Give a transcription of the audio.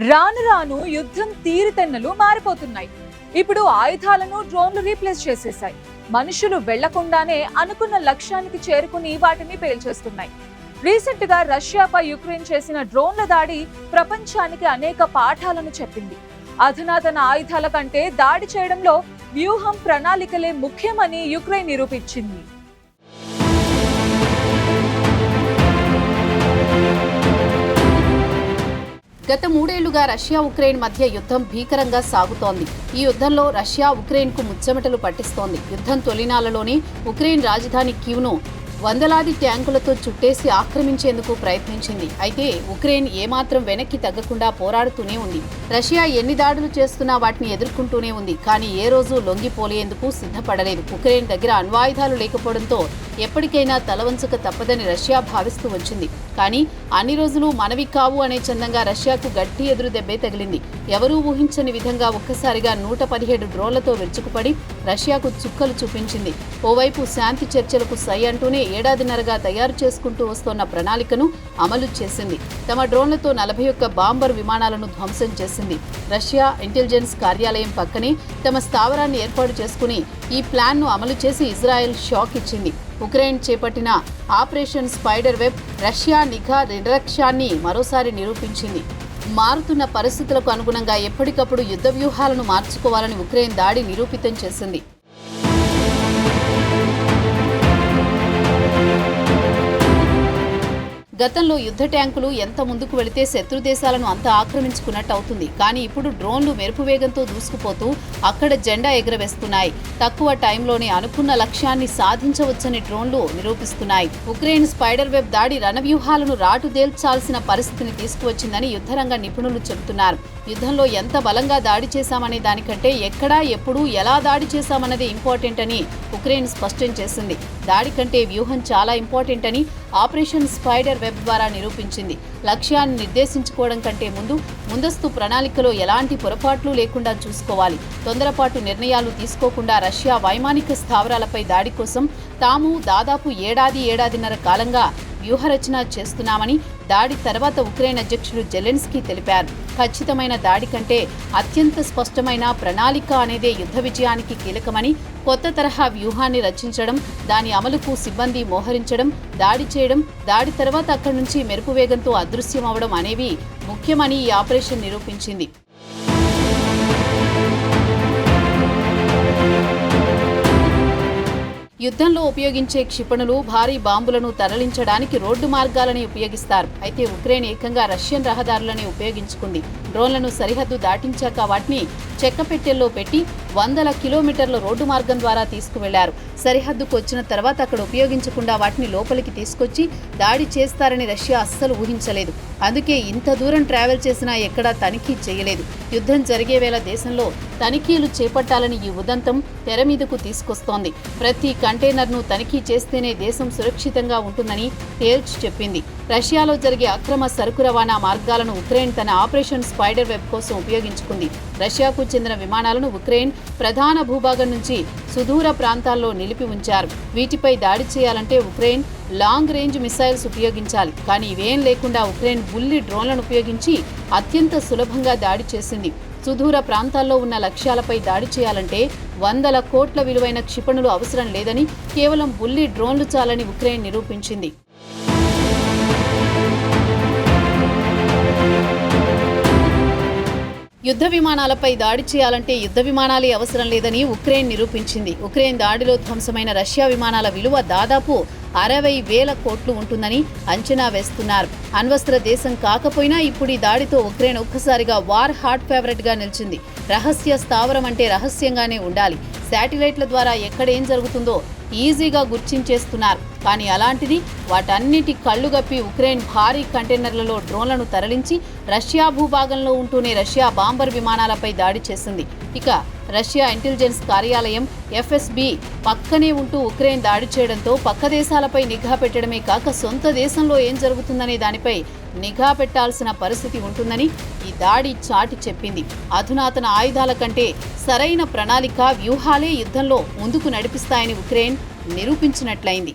రాను రాను యుద్ధం తీరుతెన్నులు మారిపోతున్నాయి. ఇప్పుడు ఆయుధాలను డ్రోన్లు రీప్లేస్ చేసేశాయి. మనుషులు వెళ్లకుండానే అనుకున్న లక్ష్యానికి చేరుకుని వాటిని పేల్చేస్తున్నాయి. రీసెంట్ గా రష్యాపై యుక్రెయిన్ చేసిన డ్రోన్ల దాడి ప్రపంచానికి అనేక పాఠాలను చెప్పింది. అధునాతన ఆయుధాల కంటే దాడి చేయడంలో వ్యూహం, ప్రణాళికలే ముఖ్యమని యుక్రెయిన్ నిరూపించింది. గత 3 ఏళ్లుగా రష్యా ఉక్రెయిన్ మధ్య యుద్ధం భీకరంగా సాగుతోంది. ఈ యుద్ధంలో రష్యా ఉక్రెయిన్కు ముచ్చెమటలు పట్టిస్తోంది. యుద్ధం తొలినాళ్లలోనే ఉక్రెయిన్ రాజధాని కీవ్ను వందలాది ట్యాంకులతో చుట్టేసి ఆక్రమించేందుకు ప్రయత్నించింది. అయితే ఉక్రెయిన్ ఏమాత్రం వెనక్కి తగ్గకుండా పోరాడుతూనే ఉంది. రష్యా ఎన్ని దాడులు చేస్తున్నా వాటిని ఎదుర్కొంటూనే ఉంది. కానీ ఏ రోజు లొంగిపోలేందుకు సిద్ధపడలేదు. ఉక్రెయిన్ దగ్గర అణ్వాయుధాలు లేకపోవడంతో ఎప్పటికైనా తలవంచక తప్పదని రష్యా భావిస్తూ వచ్చింది. కానీ అన్ని రోజులు మనవి కావు అనే చందంగా రష్యాకు గట్టి ఎదురు దెబ్బే తగిలింది. ఎవరూ ఊహించని విధంగా ఒక్కసారిగా 117 డ్రోన్లతో విరుచుకుపడి రష్యాకు చుక్కలు చూపించింది. ఓవైపు శాంతి చర్చలకు సై అంటూనే ఏడాదిన్నరగా తయారు చేసుకుంటూ వస్తోన్న ప్రణాళికను అమలు చేసింది. తమ డ్రోన్లతో 41 బాంబర్ విమానాలను ధ్వంసం చేసింది. రష్యా ఇంటెలిజెన్స్ కార్యాలయం పక్కనే తమ స్థావరాన్ని ఏర్పాటు చేసుకుని ఈ ప్లాన్ను అమలు చేసి ఇజ్రాయెల్ షాక్ ఇచ్చింది. ఉక్రెయిన్ చేపట్టిన ఆపరేషన్ స్పైడర్ వెబ్ రష్యా నిఘా నిర్లక్ష్యాన్ని మరోసారి నిరూపించింది. మారుతున్న పరిస్థితులకు అనుగుణంగా ఎప్పటికప్పుడు యుద్ధ వ్యూహాలను మార్చుకోవాలని ఉక్రెయిన్ దాడి నిరూపితం చేసింది. గతంలో యుద్ధ ట్యాంకులు ఎంత ముందుకు వెళితే శత్రు దేశాలను అంత ఆక్రమించుకున్నట్టు అవుతుంది. కానీ ఇప్పుడు డ్రోన్లు మెరుపు వేగంతో దూసుకుపోతూ అక్కడ జెండా ఎగరవేస్తున్నాయి. తక్కువ టైంలోనే అనుకున్న లక్ష్యాన్ని సాధించవచ్చని డ్రోన్లు నిరూపిస్తున్నాయి. ఉక్రెయిన్ స్పైడర్ వెబ్ దాడి రణవ్యూహాలను రాటుదేల్చాల్సిన పరిస్థితిని తీసుకువచ్చిందని యుద్ధరంగ నిపుణులు చెబుతున్నారు. యుద్ధంలో ఎంత బలంగా దాడి చేశామనే దానికంటే ఎక్కడా, ఎప్పుడు, ఎలా దాడి చేశామన్నది ఇంపార్టెంట్ అని ఉక్రెయిన్ స్పష్టం చేసింది. దాడి కంటే వ్యూహం చాలా ఇంపార్టెంట్ అని ఆపరేషన్ స్పైడర్ వెబ్ ద్వారా నిరూపించింది. లక్ష్యాన్ని నిర్దేశించుకోవడం కంటే ముందస్తు ప్రణాళికలో ఎలాంటి పొరపాట్లు లేకుండా చూసుకోవాలి. తొందరపాటు నిర్ణయాలు తీసుకోకుండా రష్యా వైమానిక స్థావరాలపై దాడి కోసం తాము దాదాపు ఏడాదిన్నర కాలంగా వ్యూహరచన చేస్తున్నామని దాడి తర్వాత ఉక్రెయిన్ అధ్యక్షుడు జెలెన్స్కీ తెలిపారు. ఖచ్చితమైన దాడి కంటే అత్యంత స్పష్టమైన ప్రణాళిక అనేదే యుద్ధ విజయానికి కీలకమని, కొత్త తరహా వ్యూహాన్ని రచించడం, దాని అమలుకు సిబ్బంది మోహరించడం, దాడి చేయడం, దాడి తర్వాత అక్కడి నుంచి మెరుపు వేగంతో అదృశ్యమవడం అనేవి ముఖ్యమని ఈ ఆపరేషన్ నిరూపించింది. యుద్ధంలో ఉపయోగించే క్షిపణులు, భారీ బాంబులను తరలించడానికి రోడ్డు మార్గాలని ఉపయోగిస్తారు. అయితే ఉక్రెయిన్ ఏకంగా రష్యన్ రహదారులని ఉపయోగించుకుంది. డ్రోన్లను సరిహద్దు దాటించాక వాటిని చెక్కపెట్టెల్లో పెట్టి 100 కిలోమీటర్ల రోడ్డు మార్గం ద్వారా తీసుకువెళ్లారు. సరిహద్దుకు వచ్చిన తర్వాత అక్కడ ఉపయోగించకుండా వాటిని లోపలికి తీసుకొచ్చి దాడి చేస్తారని రష్యా అస్సలు ఊహించలేదు. అందుకే ఇంత దూరం ట్రావెల్ చేసినా ఎక్కడా తనిఖీ చేయలేదు. యుద్ధం జరిగే వేళ దేశంలో తనిఖీలు చేపట్టాలని ఈ ఉదంతం తెర మీదకు తీసుకొస్తోంది. ప్రతి కంటైనర్ను తనిఖీ చేస్తేనే దేశం సురక్షితంగా ఉంటుందని తేల్చి చెప్పింది. రష్యాలో జరిగే అక్రమ సరుకు రవాణా మార్గాలను ఉక్రెయిన్ తన ఆపరేషన్ స్పైడర్ వెబ్ కోసం ఉపయోగించుకుంది. రష్యాకు చెందిన విమానాలను ఉక్రెయిన్ ప్రధాన భూభాగం నుంచి సుదూర ప్రాంతాల్లో నిలిపి ఉంచారు. వీటిపై దాడి చేయాలంటే ఉక్రెయిన్ లాంగ్ రేంజ్ మిసైల్స్ ఉపయోగించాలి. కానీ ఇవేం లేకుండా ఉక్రెయిన్ బుల్లి డ్రోన్లను ఉపయోగించి అత్యంత సులభంగా దాడి చేసింది. సుదూర ప్రాంతాల్లో ఉన్న లక్ష్యాలపై దాడి చేయాలంటే 100 కోట్ల విలువైన క్షిపణులు అవసరం లేదని, కేవలం బుల్లి డ్రోన్లు చాలని ఉక్రెయిన్ నిరూపించింది. యుద్ధ విమానాలపై దాడి చేయాలంటే యుద్ధ విమానాలే అవసరం లేదని ఉక్రెయిన్ నిరూపించింది. ఉక్రెయిన్ దాడిలో ధ్వంసమైన రష్యా విమానాల విలువ దాదాపు 60,000 కోట్లు ఉంటుందని అంచనా వేస్తున్నారు. అణ్వస్త్ర దేశం కాకపోయినా ఇప్పుడు ఈ దాడితో ఉక్రెయిన్ ఒక్కసారిగా వార్ హాట్ ఫేవరెట్గా నిలిచింది. రహస్య స్థావరం అంటే రహస్యంగానే ఉండాలి. శాటిలైట్ల ద్వారా ఎక్కడేం జరుగుతుందో ఈజీగా గుర్తించేస్తున్నారు. కానీ అలాంటిది వాటన్నిటి కళ్లుగప్పి ఉక్రెయిన్ భారీ కంటైనర్లలో డ్రోన్లను తరలించి రష్యా భూభాగంలో ఉంటూనే రష్యా బాంబర్ విమానాలపై దాడి చేసింది. ఇక రష్యా ఇంటెలిజెన్స్ కార్యాలయం FSB పక్కనే ఉంటూ ఉక్రెయిన్ దాడి చేయడంతో పక్క దేశాలపై నిఘా పెట్టడమే కాక సొంత దేశంలో ఏం జరుగుతుందనే దానిపై నిఘా పెట్టాల్సిన పరిస్థితి ఉంటుందని ఈ దాడి చాటి చెప్పింది. అధునాతన ఆయుధాల కంటే సరైన ప్రణాళిక, వ్యూహాలే యుద్ధంలో ముందుకు నడిపిస్తాయని ఉక్రెయిన్ నిరూపించినట్లయింది.